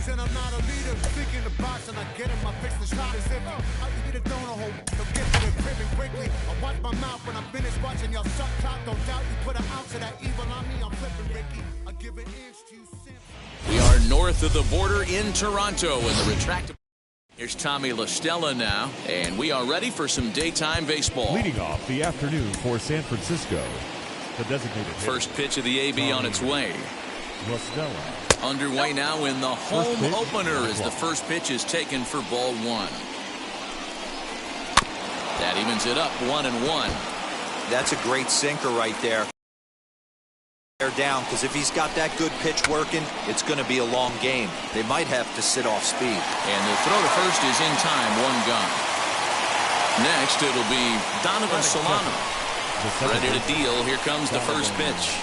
And I'm not a leader. Thinking the box and I get in my fix the shot as if I eat a donut hole. They'll get to the crib and quickly. I watch my mouth when I'm finished watching y'all suck clock. Don't doubt you put an ounce of that evil on me. I'm flipping Ricky. I give an inch to you. We are north of the border in Toronto in the retractable. Here's Tommy LaStella now, and we are ready for some daytime baseball. Leading off the afternoon for San Francisco, the designated first pitch of the AB on its way. LaStella. Underway now in the home opener as the first pitch is taken for ball one. That evens it up 1-1. That's a great sinker right there. They're down because if he's got that good pitch working, it's going to be a long game. They might have to sit off speed. And the throw to first is in time, one gone. Next it'll be Donovan Solano. Ready to deal. Here comes the first pitch.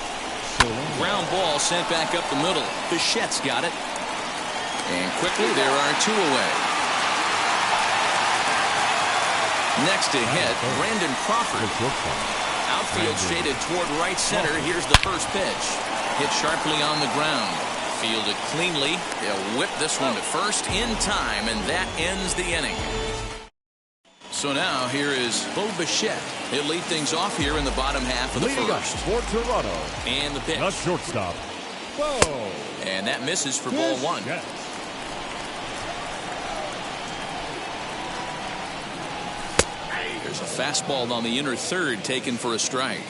Ground ball sent back up the middle. Bichette's got it. And quickly there are two away. Next to hit, Brandon Crawford. Outfield shaded toward right center. Here's the first pitch. Hit sharply on the ground. Fielded cleanly. They'll whip this one to first in time, and that ends the inning. So now here is Bo Bichette. He'll lead things off here in the bottom half of the first. For Toronto. And the pitch. The shortstop. Bo. And that misses for ball one. There's a fastball on the inner third taken for a strike.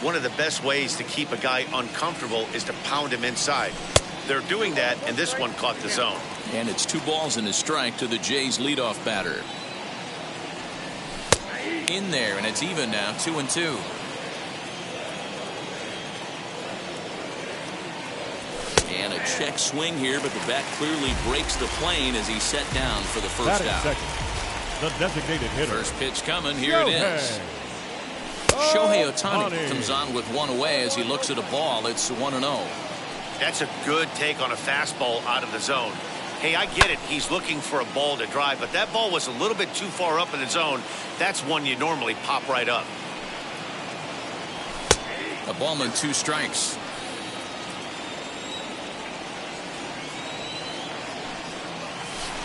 One of the best ways to keep a guy uncomfortable is to pound him inside. They're doing that, and this one caught the zone. And it's 2 balls and a strike to the Jays leadoff batter. In there, and it's even now, 2-2. And a check swing here, but the bat clearly breaks the plane as he's set down for the first out. Second, the designated hitter. First pitch coming. Here it is. Shohei Ohtani comes on with one away as he looks at a ball. It's 1-0. That's a good take on a fastball out of the zone. Hey, I get it. He's looking for a ball to drive, but that ball was a little bit too far up in the zone. That's one you normally pop right up. A ball and 2 strikes.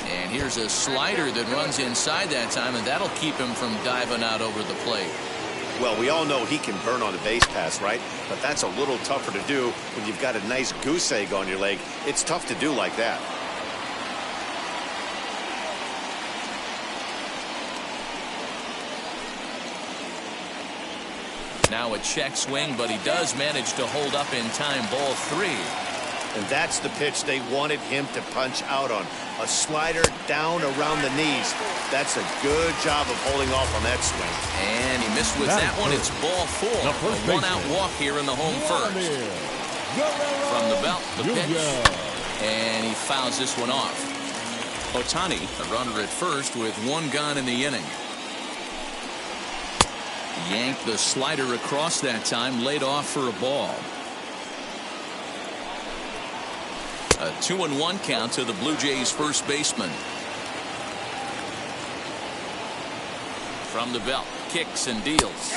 And here's a slider that runs inside that time, and that'll keep him from diving out over the plate. Well, we all know he can burn on the base pass, right? But that's a little tougher to do when you've got a nice goose egg on your leg. It's tough to do like that. Now a check swing, but he does manage to hold up in time. Ball 3. And that's the pitch they wanted him to punch out on. A slider down around the knees. That's a good job of holding off on that swing. And he missed with that one. It's ball 4. A 1-out walk here in the home first. From the belt, the pitch. And he fouls this one off. Ohtani, a runner at first with 1 gone in the inning. Yanked the slider across that time, laid off for a ball. A 2-1 count to the Blue Jays first baseman. From the belt, kicks and deals.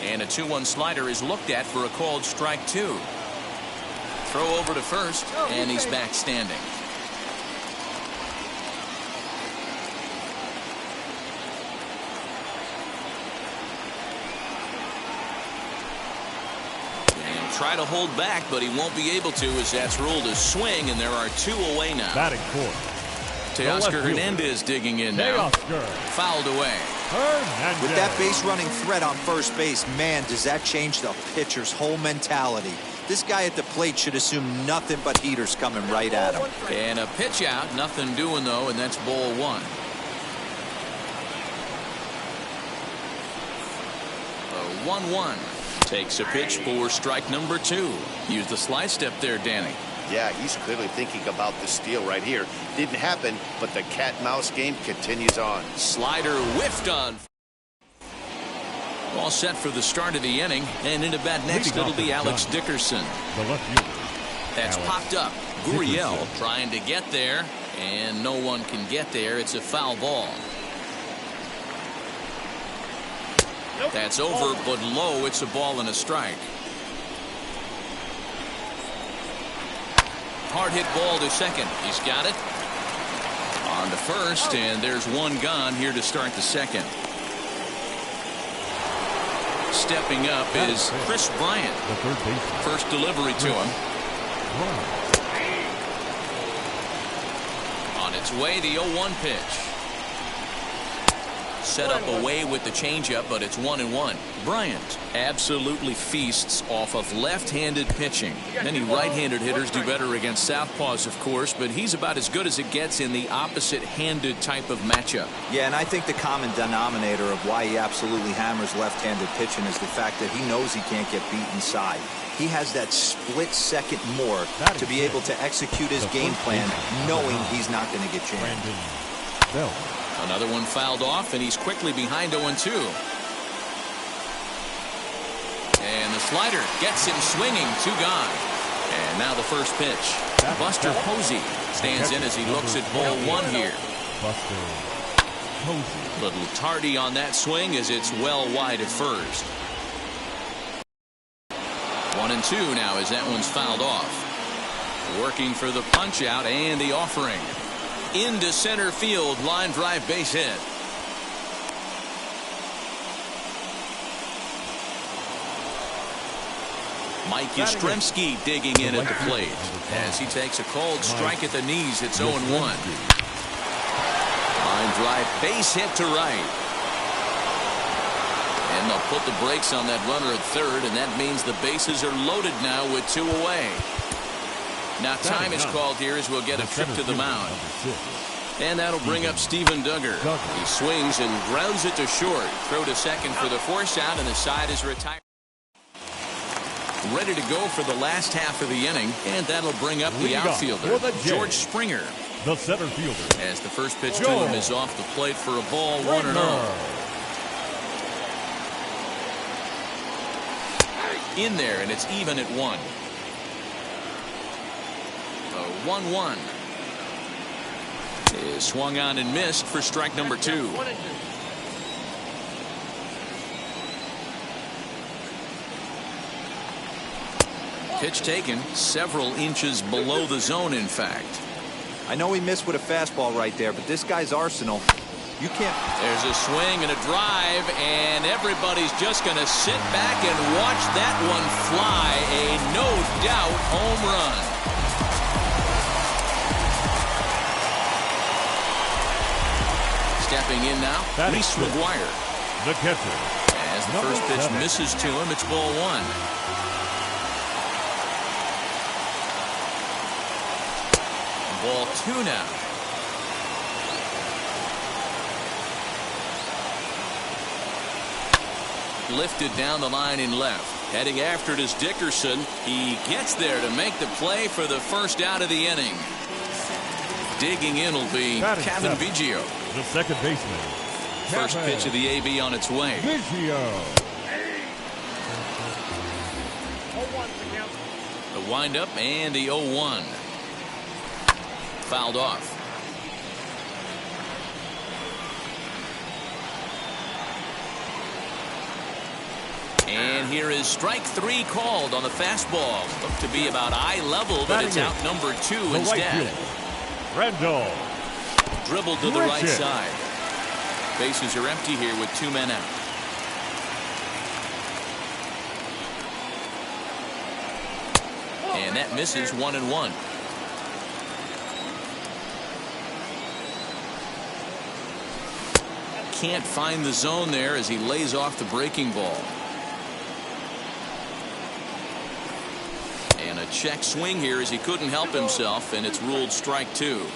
And a 2-1 slider is looked at for a called strike 2. Throw over to first, and he's back standing. Try to hold back, but he won't be able to as that's ruled a swing, and there are 2 away now. Batting fourth. Teoscar Hernandez digging in now. Fouled away. With that base running threat on first base, man, does that change the pitcher's whole mentality. This guy at the plate should assume nothing but heaters coming right at him. And a pitch out, nothing doing though, and that's ball 1. A 1-1. Takes a pitch for strike number 2. Use the slide step there, Danny. Yeah, he's clearly thinking about the steal right here. Didn't happen, but the cat-mouse game continues on. Slider whiffed on. All set for the start of the inning, and in to bat next it'll be Alex Dickerson. The left fielder. That's Alex popped up. Gurriel trying to get there, and no one can get there. It's a foul ball. That's over, but low. It's a ball and a strike. Hard hit ball to second. He's got it. On to first, and there's one gone here to start the second. Stepping up is Chris Bryant. The third baseman. First delivery to him. On its way, the 0-1 pitch. Set up away with the changeup, but it's 1-1. Bryant absolutely feasts off of left-handed pitching. Many right-handed hitters do better against southpaws, of course, but he's about as good as it gets in the opposite-handed type of matchup. Yeah, and I think the common denominator of why he absolutely hammers left-handed pitching is the fact that he knows he can't get beat inside. He has that split second more to be able to execute his game plan, knowing he's not going to get jammed. Another one fouled off, and he's quickly behind 0-2. And the slider gets him swinging. 2 gone. And now the first pitch. Buster Posey stands in as he looks at ball 1 here. Little tardy on that swing as it's well wide at first. 1-2 now as that one's fouled off. Working for the punch out and the offering. Into center field, line drive, base hit. Mike Yastrzemski digging in at the plate as he takes a cold strike at the knees. It's 0-1. Line drive, base hit to right. And they'll put the brakes on that runner at third, and that means the bases are loaded now with 2 away. Now time is called here as we'll get a trip to the mound. And that'll bring up Steven Duggar. He swings and grounds it to short. Throw to second for the force out, and the side is retired. Ready to go for the last half of the inning, and that'll bring up the outfielder, George Springer. The center fielder. As the first pitch to him is off the plate for a ball, 1-0. In there, and it's even at 1. 1-1 is swung on and missed for strike number 2. Pitch taken several inches below the zone, in fact. I know he missed with a fastball right there, but this guy's arsenal, you can't. There's a swing and a drive, and everybody's just going to sit back and watch that one fly. A no-doubt home run. Stepping in now, Reese McGuire. The catcher. As the first pitch misses to him, it's ball 1. Ball 2 now. Lifted down the line in left. Heading after it is Dickerson. He gets there to make the play for the first out of the inning. Digging in will be Kevin Biggio. The second baseman. First pitch of the AB on its way. Biggio. The windup and the 0-1. Fouled off. And here is strike 3 called on the fastball. Looked to be about eye level, but it's out number 2 instead. Randall. Dribbled to the right side. Bases are empty here with 2 men out. And that misses 1-1. Can't find the zone there as he lays off the breaking ball. And a check swing here as he couldn't help himself, and it's ruled strike 2.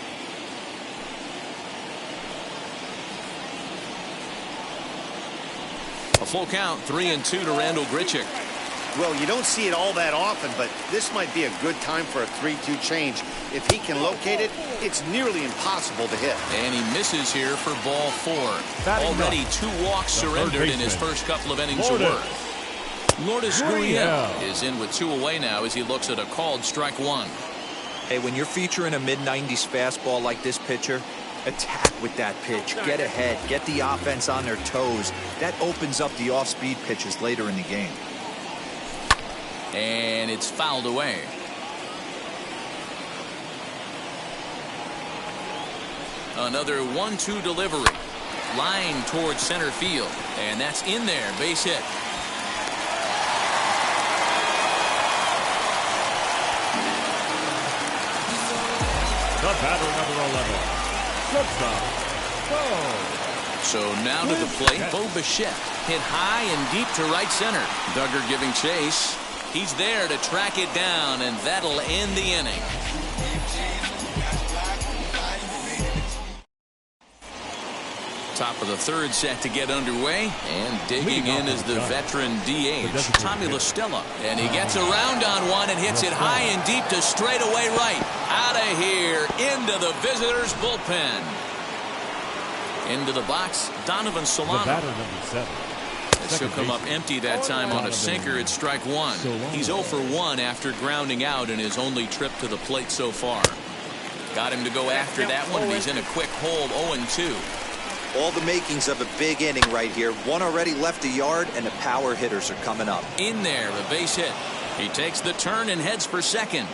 A full count, 3-2 to Randall Grichuk. Well, you don't see it all that often, but this might be a good time for a 3-2 change. If he can locate it, it's nearly impossible to hit. And he misses here for ball 4. Already 2 walks surrendered in his first couple of innings of work. Lourdes Gurriel is in with 2 away now as he looks at a called strike 1. Hey, when you're featuring a mid-90s fastball like this pitcher, attack with that pitch. Get ahead. Get the offense on their toes. That opens up the off-speed pitches later in the game. And it's fouled away. Another 1-2 delivery. Line towards center field. And that's in there. Base hit. The batter, number 11. Shortstop, Bo. So now to the plate, Bo Bichette. Hit high and deep to right center. Duggar giving chase. He's there to track it down, and that'll end the inning. Top of the 3rd set to get underway, and digging in is the veteran DH, Tommy La Stella. And he gets around on one and hits it high and deep to straightaway right. Out of here, into the visitors' bullpen. Into the box, Donovan Solano. The batter, number 7. She'll come up empty that time on a sinker at strike 1. He's 0 for 1 after grounding out in his only trip to the plate so far. Got him to go after that one, and he's in a quick hold, 0-2. All the makings of a big inning right here. One already left the yard, and the power hitters are coming up. In there, a base hit. He takes the turn and heads for second.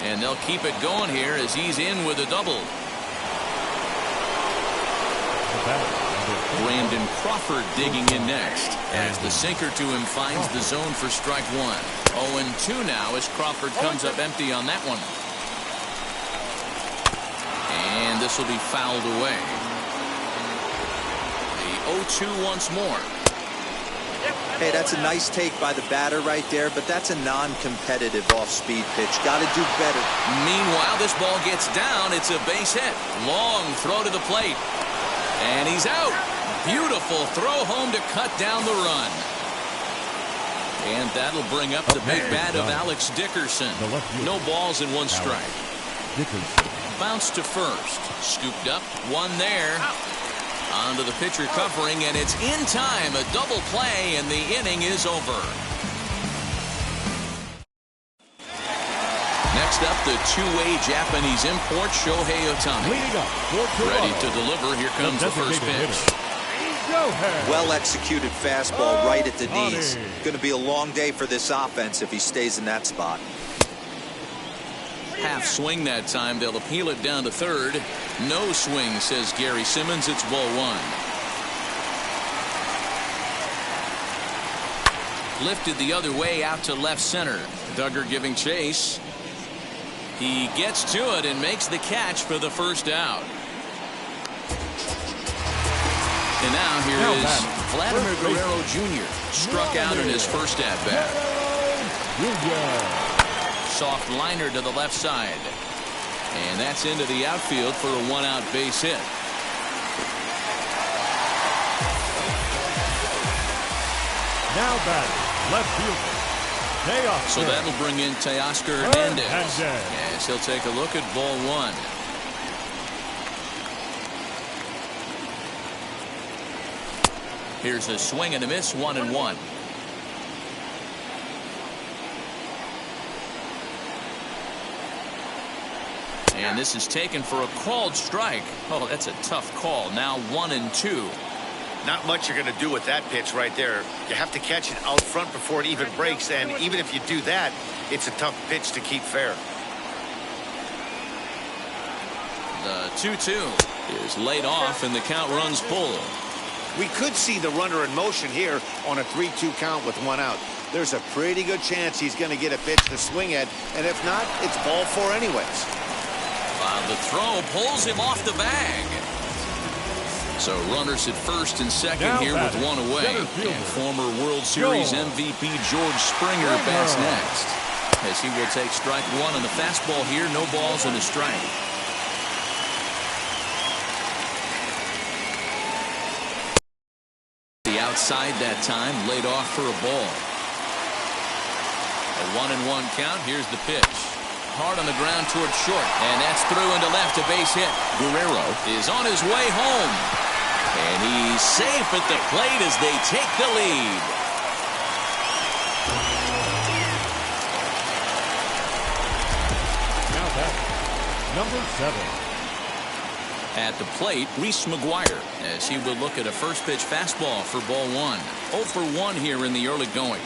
And they'll keep it going here as he's in with a double. Brandon Crawford digging in next as the sinker to him finds the zone for strike 1. 0-2 now as Crawford comes up empty on that one. And this will be fouled away. The 0-2 once more. Hey, that's a nice take by the batter right there, but that's a non-competitive off-speed pitch. Got to do better. Meanwhile, this ball gets down. It's a base hit. Long throw to the plate. And he's out. Beautiful throw home to cut down the run. And that'll bring up the big bat of Alex Dickerson. No balls and 1 strike. Bounce to first. Scooped up. 1 there. Onto the pitcher covering, and it's in time. A double play, and the inning is over. Next up, the 2-way Japanese import, Shohei Ohtani. Ready to deliver. Here comes the first pitch. Well-executed fastball right at the knees. Going to be a long day for this offense if he stays in that spot. Half swing that time. They'll appeal it down to third. No swing, says Gary Simmons. It's ball 1. Lifted the other way out to left center. Duggar giving chase. He gets to it and makes the catch for the first out. And now here is Vladimir Guerrero Jr. Struck out in his first at-bat. Soft liner to the left side. And that's into the outfield for a 1-out base hit. Now batting, left fielder. So that'll bring in Teoscar Hernandez. Yes, he'll take a look at ball 1. Here's a swing and a miss, 1-1. And this is taken for a called strike. Oh, that's a tough call. Now 1-2. Not much you're going to do with that pitch right there. You have to catch it out front before it even breaks, and even if you do that, it's a tough pitch to keep fair. The 2-2 is laid off, and the count runs full. We could see the runner in motion here on a 3-2 count with 1 out. There's a pretty good chance he's going to get a pitch to swing at, and if not, it's ball 4 anyways. The throw pulls him off the bag. So runners at first and second here with 1 away. And former World Series MVP George Springer bats next, as he will take strike 1 on the fastball here. No balls and a strike. The outside that time, laid off for a ball. A 1-1 count. Here's the pitch. Hard on the ground towards short, and that's through into left, a base hit. Guerrero is on his way home, and he's safe at the plate as they take the lead. Now that's number 7. At the plate, Reese McGuire, as he will look at a first pitch fastball for ball 1. 0 for 1 here in the early going.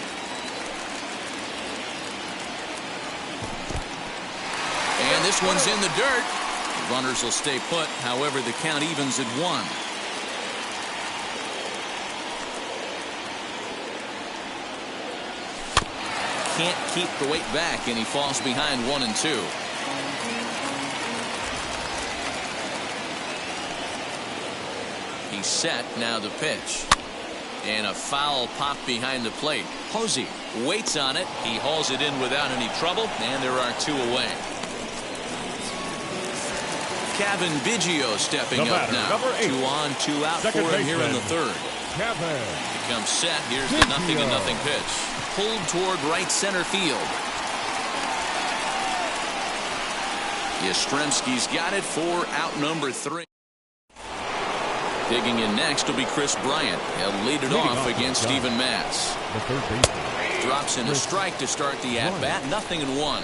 And this one's in the dirt. The runners will stay put. However, the count evens at 1. Can't keep the weight back, and he falls behind 1-2. He's set. Now the pitch. And a foul pop behind the plate. Posey waits on it. He hauls it in without any trouble, and there are 2 away. Kevin Biggio stepping up now. 2 on, 2 out for him here in the 3rd. Becomes set. Here's the 0-0 pitch. Pulled toward right center field. Yastrzemski's got it for out number 3. Digging in next will be Chris Bryant. He'll lead it off against Steven Matz. The third baseman. Drops in a strike to start the at-bat. 0-1.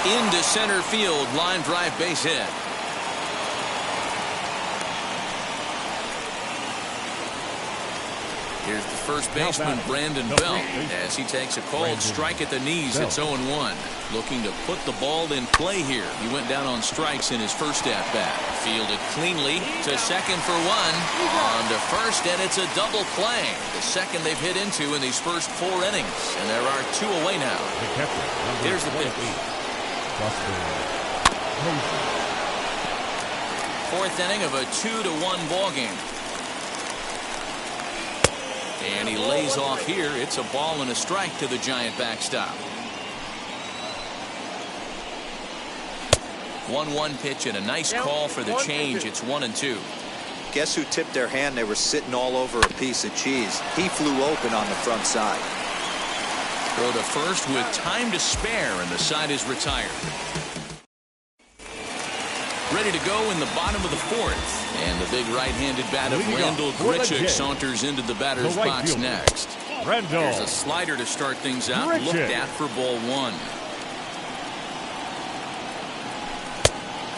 Into center field, line drive, base hit. Here's the first baseman, Brandon Belt, as he takes a cold strike at the knees. It's 0-1. Looking to put the ball in play here. He went down on strikes in his first at-bat. Fielded cleanly to second for 1. On to first, and it's a double play. The second they've hit into in these first 4 innings. And there are 2 away now. Here's the pitch. 4th inning of a 2-1 ball game. And he lays off here. It's a ball and a strike to the Giant backstop. 1-1 pitch and a nice call for the change. It's 1-2. Guess who tipped their hand? They were sitting all over a piece of cheese. He flew open on the front side. Throw to first with time to spare, and the side is retired. Ready to go in the bottom of the 4th. And the big right-handed bat of Randall Grichuk saunters into the batter's box next. There's a slider to start things out. Looked at for ball 1.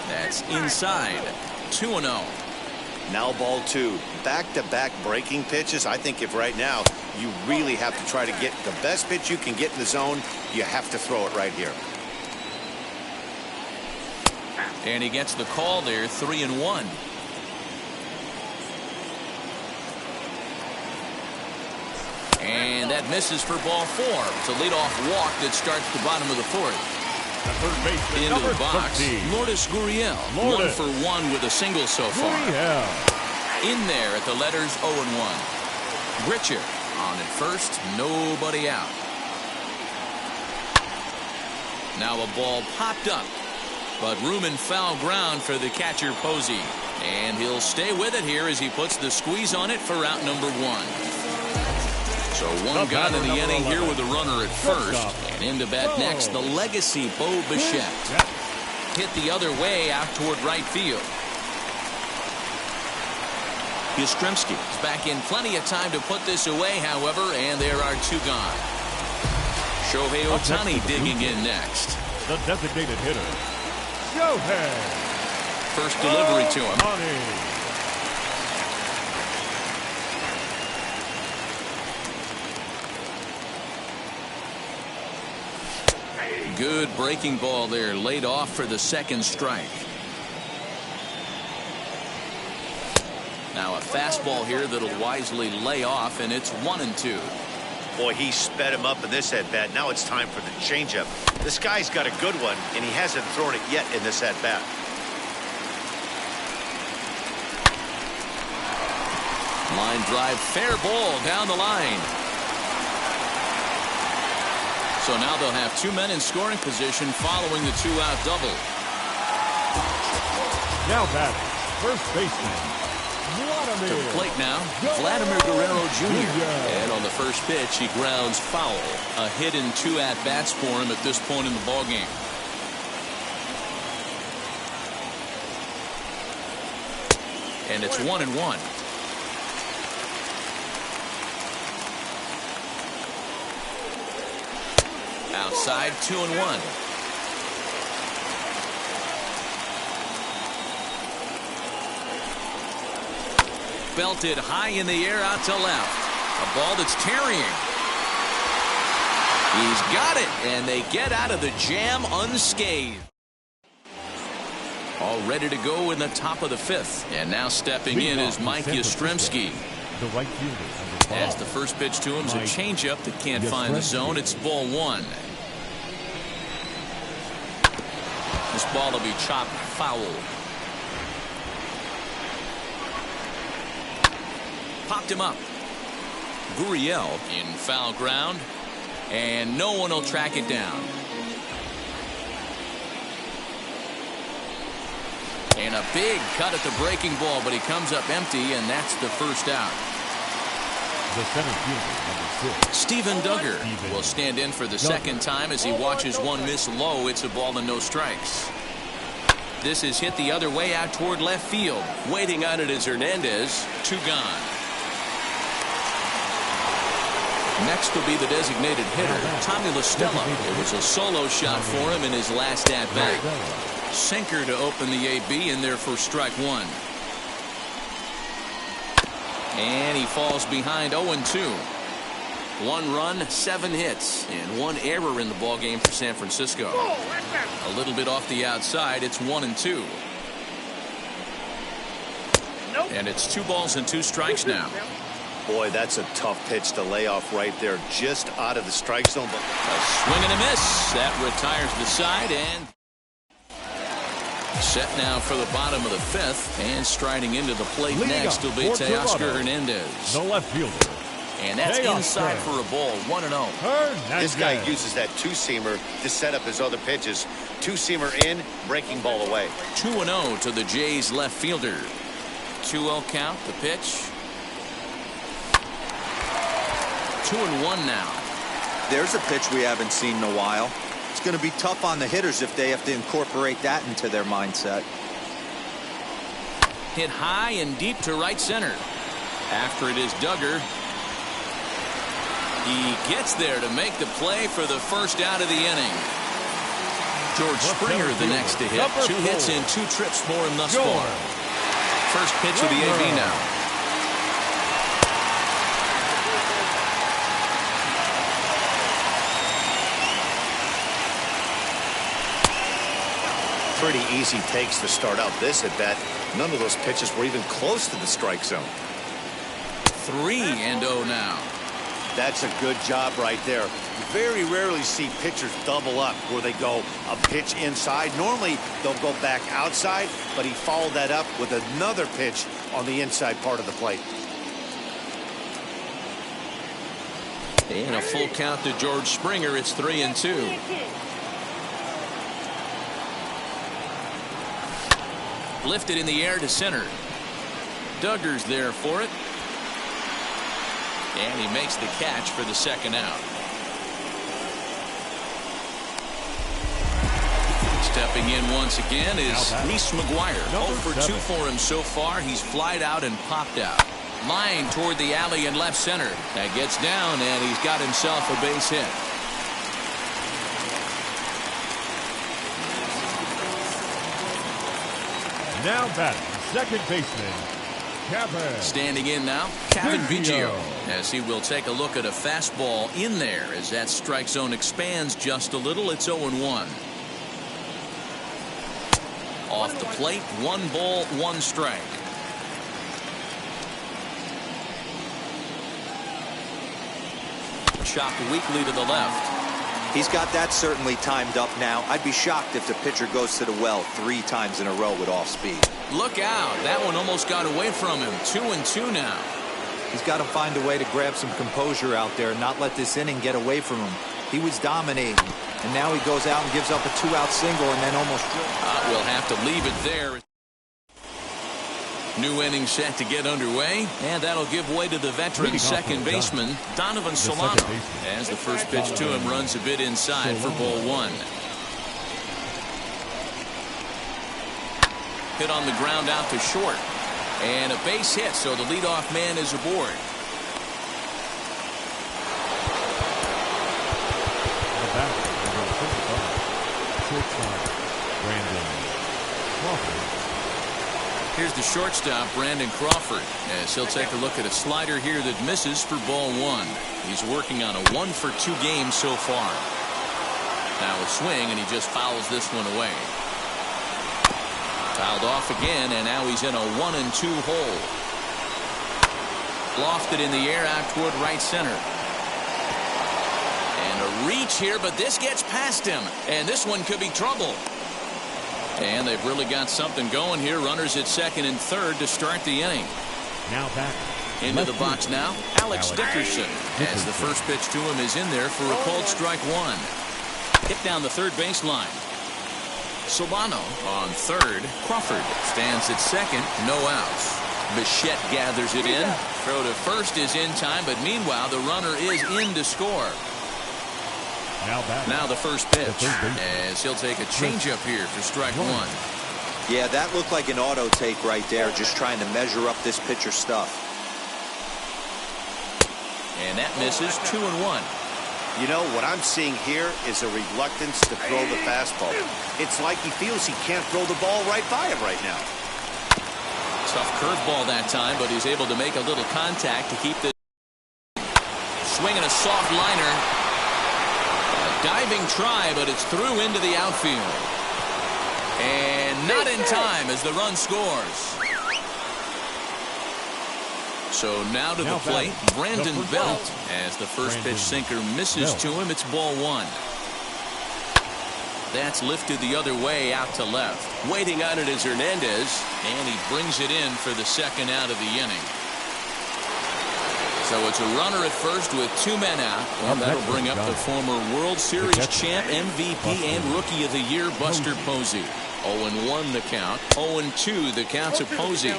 That's inside. 2-0. Now ball 2. Back-to-back breaking pitches. I think if right now you really have to try to get the best pitch you can get in the zone, you have to throw it right here. And he gets the call there. 3-1. And that misses for ball 4. It's a leadoff walk that starts the bottom of the 4th. Into the box, Lourdes Gurriel. 1 for 1 with a single so far. In there at the letters 0-1. Grichuk on at first. Nobody out. Now a ball popped up, but room and foul ground for the catcher Posey. And he'll stay with it here as he puts the squeeze on it for out number 1. So 1 gun in the inning here with a runner at first. And in to bat next, the legacy Bo Bichette. Hit the other way out toward right field. Yastrzemski is back in plenty of time to put this away, however, and there are 2 gone. Shohei Ohtani digging in next. The designated hitter, Shohei. First delivery to him. Good breaking ball there, laid off for the 2nd strike. Now a fastball here that'll wisely lay off, and it's 1-2. Boy, he sped him up in this at-bat. Now it's time for the changeup. This guy's got a good one, and he hasn't thrown it yet in this at-bat. Line drive, fair ball down the line. So now they'll have 2 men in scoring position following the 2-out double. Now batting, first baseman, To the plate now, Vladimir Guerrero Jr. And on the first pitch, he grounds foul. A hit and 2 at-bats for him at this point in the ballgame. And it's 1-1. Outside, 2-1. Belted high in the air out to left. A ball that's tarrying. He's got it, and they get out of the jam unscathed. All ready to go in the top of the 5th. And now stepping in is Mike Yastrzemski. The right fielder. As the first pitch to him is a changeup that can't find the zone. It's ball 1. This ball will be chopped foul. Popped him up. Gurriel in foul ground, and no one will track it down. And a big cut at the breaking ball, but he comes up empty, and that's the first out. The center fielder, number 6. Steven Duggar will stand in for the second time as he watches one miss low. It's a ball and no strikes. This is hit the other way out toward left field. Waiting on it is Hernandez. 2 gone. Next will be the designated hitter, Tommy La Stella. It was a solo shot for him in his last at-bat. Sinker to open the AB in there for strike 1. And he falls behind 0-2. 1 run, 7 hits, and 1 error in the ballgame for San Francisco. A little bit off the outside, it's 1-2. And it's 2 balls and 2 strikes now. Boy, that's a tough pitch to lay off right there, just out of the strike zone. A swing and a miss. That retires the side, and set now for the bottom of the 5th, and striding into the plate next will be Teoscar Hernandez. The left fielder. And that's inside for a ball, 1-0. This guy uses that 2-seamer to set up his other pitches. 2-seamer in, breaking ball away. 2-0 to the Jays left fielder. 2-0 count, the pitch. 2-1 now. There's a pitch we haven't seen in a while. It's going to be tough on the hitters if they have to incorporate that into their mindset. Hit high and deep to right center. After it is Duggar. He gets there to make the play for the first out of the inning. George Springer the next to hit. 2 hits and 2 trips for him thus far. First pitch of the AB now. Pretty easy takes to start out this at bat. None of those pitches were even close to the strike zone. 3-0 now. That's a good job right there. You very rarely see pitchers double up where they go a pitch inside. Normally they'll go back outside, but he followed that up with another pitch on the inside part of the plate. And a full count to George Springer. It's 3-2. Lifted in the air to center. Duggar's there for it. And he makes the catch for the second out. Stepping in once again is Reese McGuire. 0 for 2 for him so far. He's flied out and popped out. Line toward the alley in left center. That gets down, and he's got himself a base hit. Now batting, second baseman, Kevin. Standing in now, Kevin Biggio, as he will take a look at a fastball in there as that strike zone expands just a little. It's 0-1. Off the plate, 1 ball, 1 strike. Chopped weakly to the left. He's got that certainly timed up now. I'd be shocked if the pitcher goes to the well 3 times in a row with off speed. Look out. That one almost got away from him. 2-2 now. He's got to find a way to grab some composure out there and not let this inning get away from him. He was dominating, and now he goes out and gives up a 2-out single and then almost... We'll have to leave it there. New inning set to get underway, and that'll give way to the veteran second baseman, Donovan Solano, as the first pitch to him runs a bit inside for ball one. Hit on the ground out to short, and a base hit, so the leadoff man is aboard. Here's the shortstop, Brandon Crawford, as he'll take a look at a slider here that misses for ball one. He's working on a 1-for-2 game so far. Now a swing, and he just fouls this one away. Fouled off again, and now he's in a 1-2 hole. Lofted in the air out toward right center. And a reach here, but this gets past him, and this one could be trouble. And they've really got something going here. Runners at second and third to start the inning. Now back into the box now, Alex Dickerson, as the first pitch to him is in there for a called strike one. Hit down the third baseline. Solano on third. Crawford stands at second. No outs. Bichette gathers it in. Throw to first is in time, but meanwhile the runner is in to score. Now the first pitch, as he'll take a changeup here for strike one. Yeah, that looked like an auto take right there, just trying to measure up this pitcher's stuff. And that misses 2-1. You know, what I'm seeing here is a reluctance to throw the fastball. It's like he feels he can't throw the ball right by him right now. Tough curveball that time, but he's able to make a little contact to keep the swing and a soft liner. Diving try, but it's through into the outfield. And not in time as the run scores. So now to the plate, Brandon Belt, as the first pitch sinker misses to him. It's ball one. That's lifted the other way out to left. Waiting on it is Hernandez, and he brings it in for the second out of the inning. So it's a runner at first with two men out, and that'll bring up the former World Series champ, MVP, and Rookie of the Year, Buster Posey. 0-1 the count, 0-2 the count to Posey.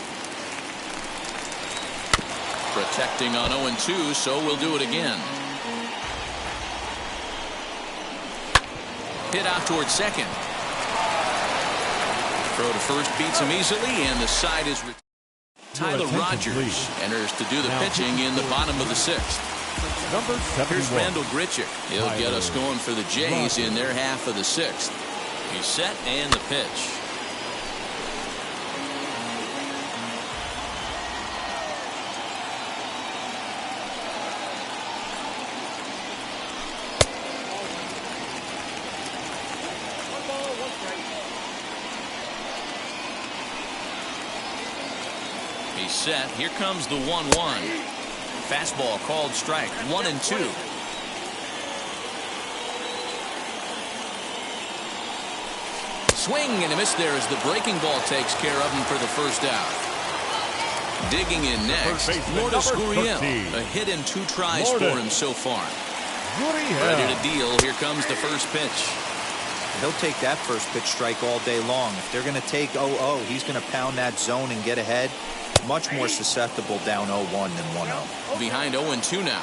Protecting on 0-2, so we'll do it again. Hit out towards second. Throw to first beats him easily, and the side is... Tyler Rogers enters to do the pitching in the bottom of the sixth. Here's Randall Grichuk. He'll get us going for the Jays in their half of the sixth. He's set and the pitch. Set. Here comes the 1-1. Fastball called strike. 1-2. Swing and a miss there as the breaking ball takes care of him for the first out. Digging in next, Lourdes Gurriel. A hit in 2 tries for him so far. Ready to deal. Here comes the first pitch. He'll take that first pitch strike all day long. If they're going to take 0-0, he's going to pound that zone and get ahead. Much more susceptible down 0-1 than 1-0. Behind 0-2 now.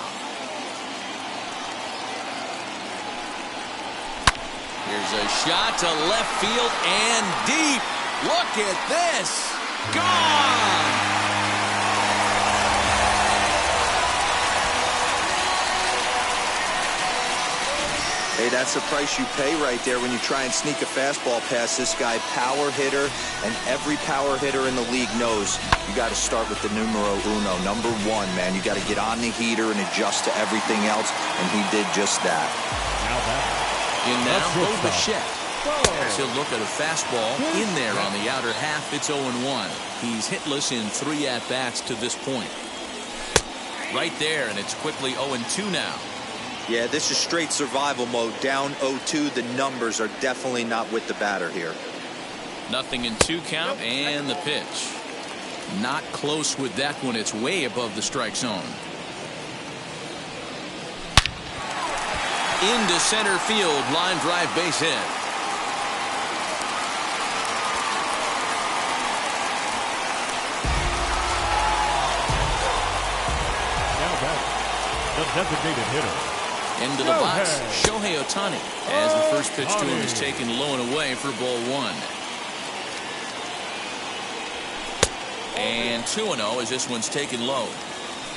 Here's a shot to left field and deep. Look at this. Gone. Hey, that's the price you pay right there when you try and sneak a fastball past this guy. Power hitter, and every power hitter in the league knows you got to start with the numero uno, number 1, man. You got to get on the heater and adjust to everything else, and he did just that. In now, Bo Bichette. As he'll look at a fastball in there on the outer half. It's 0-1. He's hitless in 3 at-bats to this point. Right there, and it's quickly 0-2 now. Yeah, this is straight survival mode. Down 0-2, the numbers are definitely not with the batter here. Nothing in 2 count, and the pitch. Not close with that one. It's way above the strike zone. Into center field, line drive base hit. designated hitter. Into the box, Shohei Ohtani, as the first pitch to him is taken low and away for ball one. And 2-0 as this one's taken low.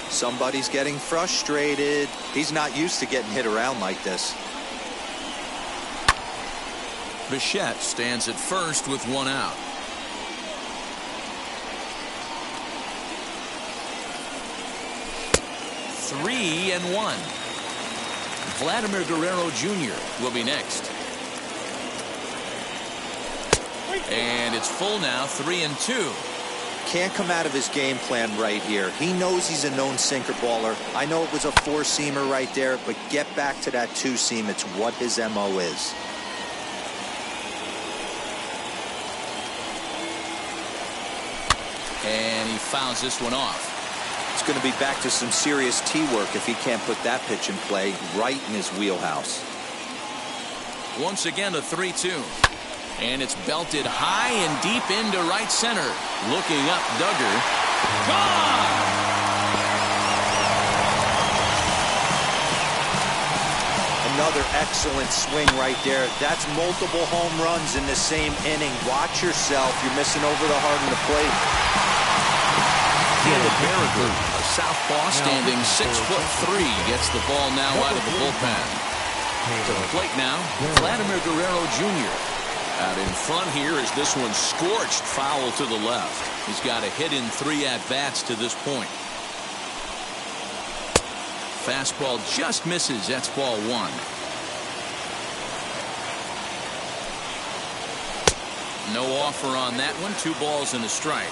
Somebody's getting frustrated. He's not used to getting hit around like this. Bichette stands at first with one out. Three and one. Vladimir Guerrero Jr. will be next. And it's full now, 3-2. Can't come out of his game plan right here. He knows he's a known sinker baller. I know it was a four-seamer right there, but get back to that two-seam. It's what his MO is. And he fouls this one off. It's going to be back to some serious tee work if he can't put that pitch in play right in his wheelhouse. Once again, a 3-2. And it's belted high and deep into right center. Looking up, Duggar. Gone! Another excellent swing right there. That's multiple home runs in the same inning. Watch yourself. You're missing over the heart of the plate. Caleb Berger, a southpaw standing 6'3", gets the ball now out of the bullpen. To the plate now, Vladimir Guerrero Jr. Out in front here as this one scorched foul to the left. He's got a hit in 3 at-bats to this point. Fastball just misses. That's ball one. No offer on that one. 2 balls and a strike.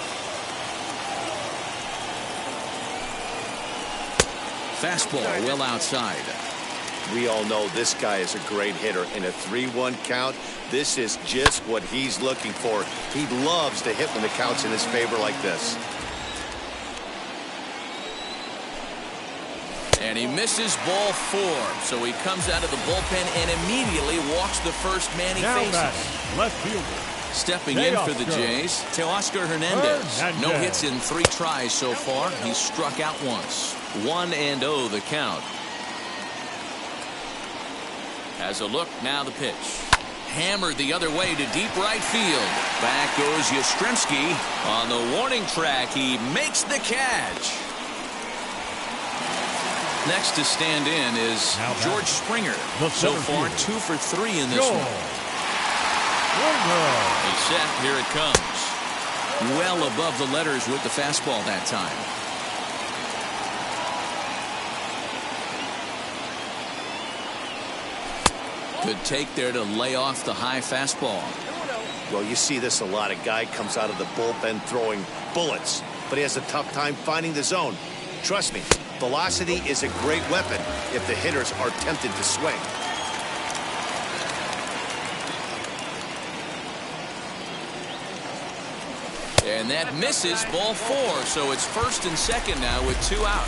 Fastball well outside. We all know this guy is a great hitter. In a 3-1 count, this is just what he's looking for. He loves to hit when the count's in his favor like this. And he misses ball 4. So he comes out of the bullpen and immediately walks the first man he faces. Left fielder. Stepping in for the Jays, Teoscar Hernandez. No hits in 3 tries so far. He's struck out once. 1-0 the count. As a look, now the pitch. Hammered the other way to deep right field. Back goes Yastrzemski. On the warning track, he makes the catch. Next to stand in is George Springer. So far, 2 for 3 in this one. He's set. Here it comes. Well above the letters with the fastball that time. Good take there to lay off the high fastball. Well, you see this a lot. A guy comes out of the bullpen throwing bullets, but he has a tough time finding the zone. Trust me, velocity is a great weapon if the hitters are tempted to swing. And that misses ball 4, so it's first and second now with 2 out.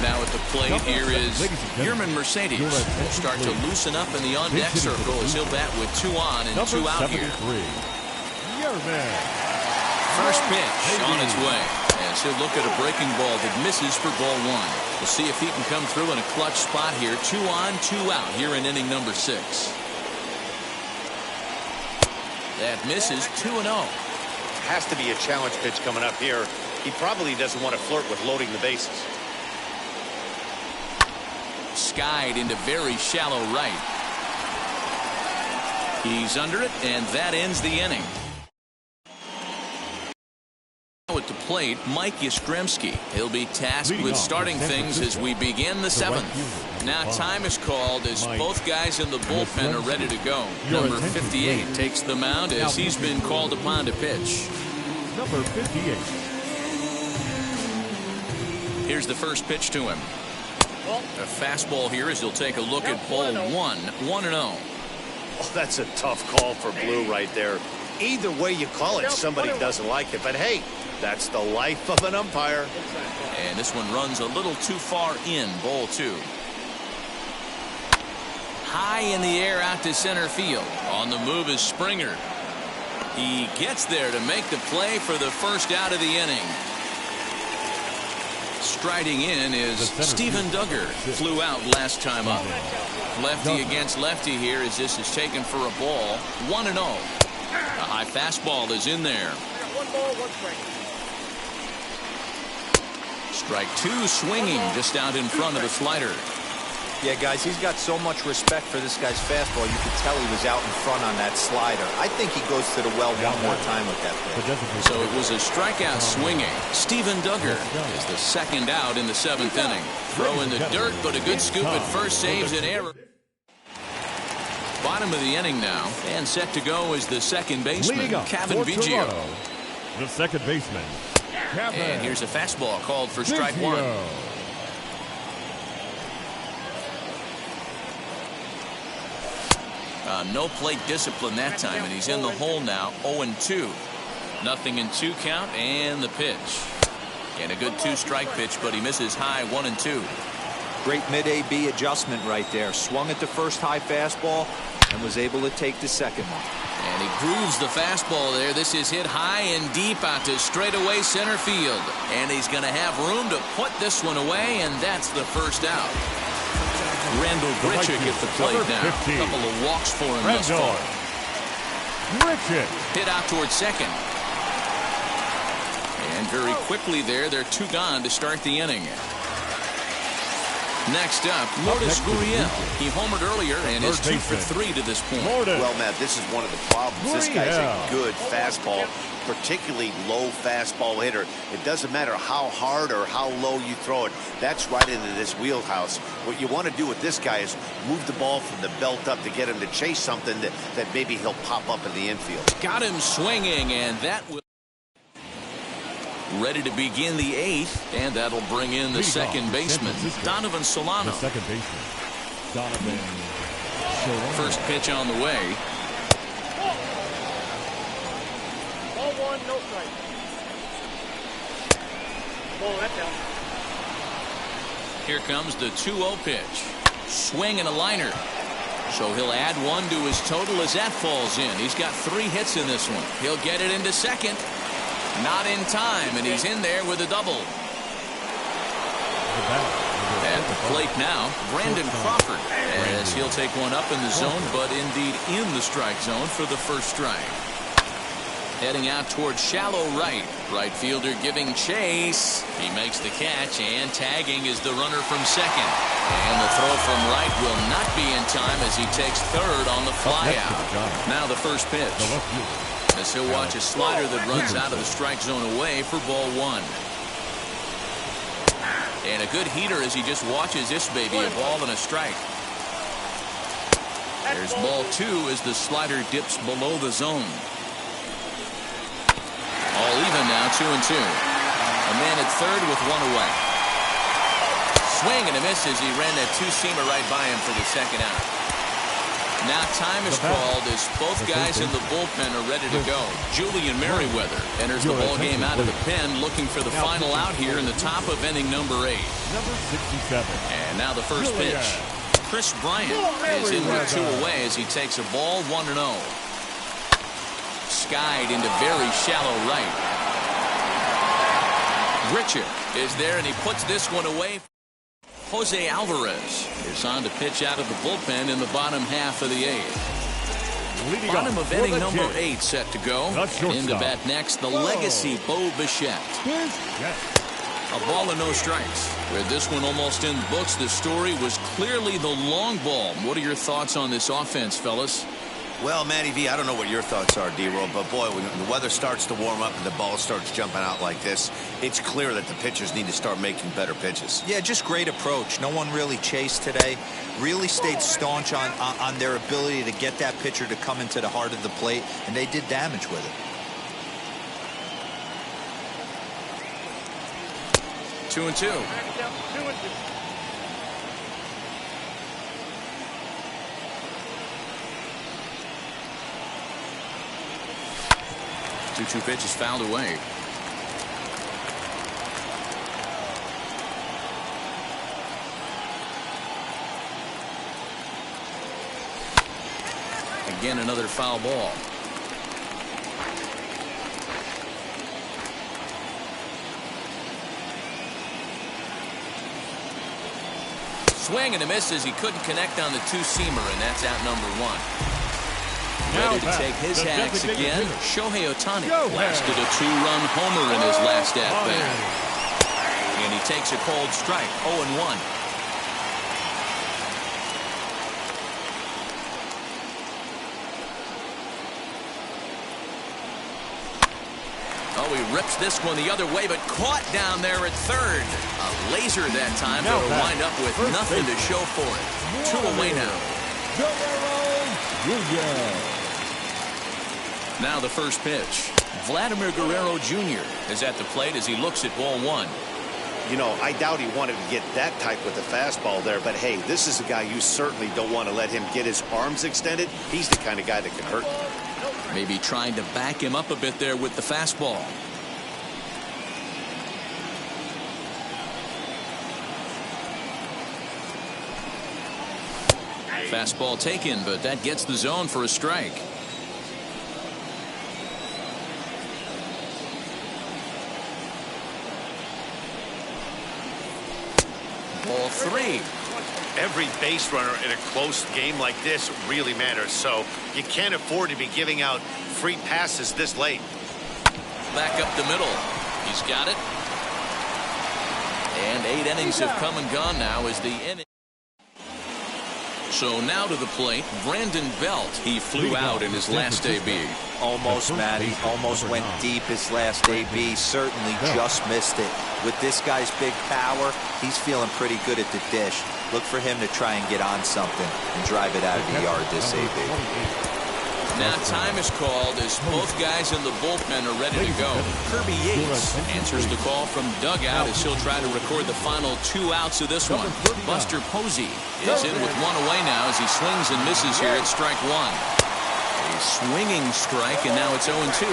Now at the plate here is Yerman Mercedes. Will start to loosen up in the on-deck circle as he'll bat with 2 on and 2 out here. First pitch on its way. As he'll look at a breaking ball that misses for ball 1. We'll see if he can come through in a clutch spot here. 2 on, 2 out here in inning number 6. That misses 2-0. Has to be a challenge pitch coming up here. He probably doesn't want to flirt with loading the bases. Skied into very shallow right. He's under it, and that ends the inning. At the plate, Mike Yastrzemski. He'll be tasked with starting things as we begin the 7th. Now time is called as both guys in the bullpen are ready to go. Number 58 takes the mound as he's been called upon to pitch. Number 58. Here's the first pitch to him. A fastball here as he'll take a look at ball 1. 1-0. Oh, that's a tough call for Blue right there. Either way you call it, somebody doesn't like it. But hey, that's the life of an umpire. And this one runs a little too far in, ball 2. High in the air out to center field. On the move is Springer. He gets there to make the play for the first out of the inning. Striding in is Steven Duggar. Flew out last time up. Lefty against lefty here as this is taken for a ball. 1-0. A high fastball is in there. Strike two swinging just out in front of the slider. Yeah, guys, he's got so much respect for this guy's fastball. You could tell he was out in front on that slider. I think he goes to the well one more time with that pitch. So it was a strikeout swinging. Steven Duggar is the second out in the 7th inning. Throw in the dirt, but a good scoop at first saves an error. Bottom of the inning now, and set to go is the second baseman, Kevin Biggio. The second baseman, Kevin. And here's a fastball called for strike one. No plate discipline that time, and he's in the hole now. 0-2. Nothing in 2 count, and the pitch. And a good 2-strike pitch, but he misses high. 1-2. Great mid-AB adjustment right there. Swung at the first high fastball and was able to take the second one. And he grooves the fastball there. This is hit high and deep out to straightaway center field. And he's going to have room to put this one away, and that's the first out. Randall Grichuk at the plate now. A couple of walks for him thus far. Hit out towards second. And very quickly there, they're 2 gone to start the inning. Next up, Lourdes Gurriel. He homered earlier and is 2 for 3 to this point. Well, Matt, this is one of the problems. This guy's a good fastball, particularly low fastball hitter. It doesn't matter how hard or how low you throw it. That's right into this wheelhouse. What you want to do with this guy is move the ball from the belt up to get him to chase something that maybe he'll pop up in the infield. Got him swinging, and that will... Ready to begin the 8th, and that'll bring in the second baseman, Donovan Solano. The second baseman, Donovan Solano. First pitch on the way. Ball 1, no strike. Ball that down. Here comes the 2-0 pitch. Swing and a liner. So he'll add 1 to his total as that falls in. He's got 3 hits in this one. He'll get it into second. Not in time, and he's in there with a double. At the plate now, Brandon Crawford, as he'll take one up in the zone, but indeed in the strike zone for the first strike. Heading out towards shallow right. Right fielder giving chase. He makes the catch, and tagging is the runner from second. And the throw from right will not be in time as he takes third on the fly out. Now the first pitch. As he'll watch a slider that runs out of the strike zone away for ball 1. And a good heater as he just watches this baby, a ball and a strike. There's ball 2 as the slider dips below the zone. All even now, 2-2. A man at third with 1 away. Swing and a miss as he ran that 2-seamer right by him for the second out. Now time is called as both guys in the bullpen are ready to go. Julian Merriweather enters the ball game out of the pen, looking for the final out here in the top of inning number 8. Number 67. And now the first pitch. Chris Bryant is in with 2 away as he takes a ball 1-0. Skied into very shallow right. Grichuk is there, and he puts this one away. Jose Alvarez is on to pitch out of the bullpen in the bottom half of the 8th. Bottom of inning number 8 set to go. In the bat next, the legacy Bo Bichette. A ball and no strikes. With this one almost in the books, the story was clearly the long ball. What are your thoughts on this offense, fellas? Well, Matty V, I don't know what your thoughts are, D-Roll, but boy, when the weather starts to warm up and the ball starts jumping out like this, it's clear that the pitchers need to start making better pitches. Yeah, just great approach. No one really chased today. Really stayed staunch on their ability to get that pitcher to come into the heart of the plate, and they did damage with it. 2-2. 2-2 pitch is fouled away. Again, another foul ball. Swing and a miss as he couldn't connect on the two-seamer, and that's out number 1. Ready to take his hacks again, Shohei Ohtani blasted a 2-run homer in his last at-bat. And he takes a cold strike, 0-1. Oh, he rips this one the other way, but caught down there at third. A laser that time, but will wind up with nothing to show for it. 2 away now. Now the first pitch. Vladimir Guerrero Jr. is at the plate as he looks at ball 1. You know, I doubt he wanted to get that type with the fastball there, but hey, this is a guy you certainly don't want to let him get his arms extended. He's the kind of guy that can hurt. Maybe trying to back him up a bit there with the fastball. Fastball taken, but that gets the zone for a strike. Ball 3. Every base runner in a close game like this really matters, so you can't afford to be giving out free passes this late. Back up the middle. He's got it. And 8 innings have come and gone now as the inning. So now to the plate, Brandon Belt. He flew out in his last AB. Almost, Matty. Almost went deep his last AB. Certainly just missed it. With this guy's big power, he's feeling pretty good at the dish. Look for him to try and get on something and drive it out of the yard this AB. Now time is called as both guys in the bullpen are ready to go. Kirby Yates answers the call from dugout as he'll try to record the final 2 outs of this one. Buster Posey is in with 1 away now as he swings and misses here at strike 1. A swinging strike, and now it's 0-2.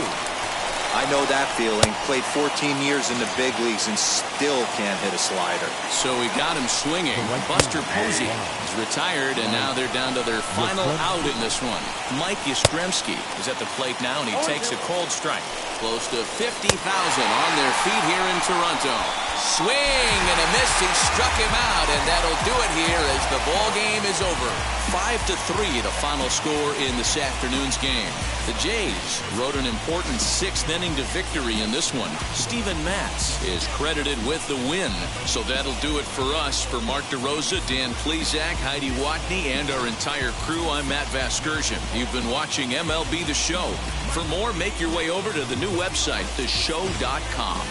I know that feeling. Played 14 years in the big leagues and still can't hit a slider. So he got him swinging. Buster Posey is retired, and now they're down to their final out in this one. Mike Yastrzemski is at the plate now, and he takes a cold strike. Close to 50,000 on their feet here in Toronto. Swing and a miss. He struck him out, and that'll do it here as the ball game is over. 5-3 the final score in this afternoon's game. The Jays rode an important 6th inning to victory in this one. Steven Matz is credited with the win. So that'll do it for us. For Mark DeRosa, Dan Plesac, Heidi Watney, and our entire crew, I'm Matt Vasgersian. You've been watching MLB The Show. For more, make your way over to the new website, theshow.com.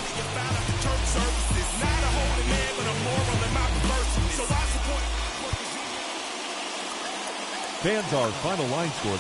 Fans, our final line score.